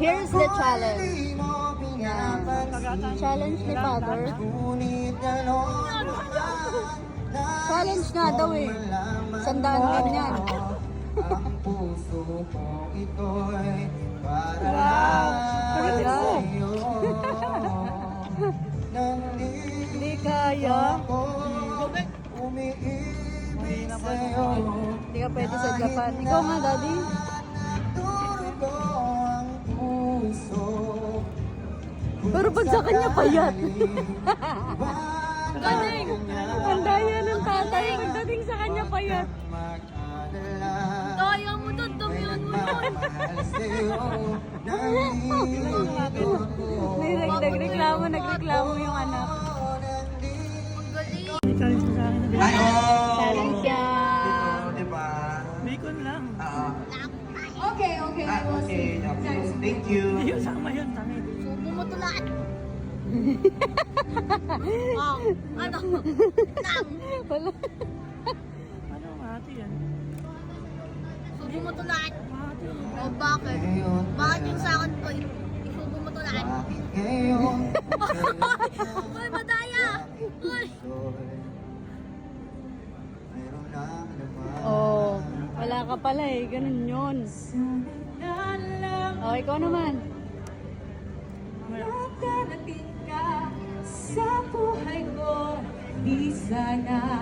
Here's the challenge. Yan. Challenge ni Father. Challenge nga daw eh. 100 din yan. Wow! Hindi kaya. Hindi ka pwede sa Japan. Ikaw nga, Daddy. Pero pag sa kanya payat. Galing! Ang daya ng tatay. Pagdating sa kanya payat. Kaya mo doon, damihan mo doon. Nagreklamo yung anak. Ang galing. Challenge yan. Diba? Bacon lang. Okay. Thank you. Hindi yung sama yun, tangi. Subo mo to lahat. Oh, ano? Lang. Wala. Ano, mahati yan? Subo mo to lahat. Mahati yan. O bakit? Bakit yung sa akin ko? Isubo mo to lahat. Uy, madaya! Uy! Oh, wala ka pala eh. Ganun yun. Oh, ikaw naman. Mamaya. Sa buhay ko, di sana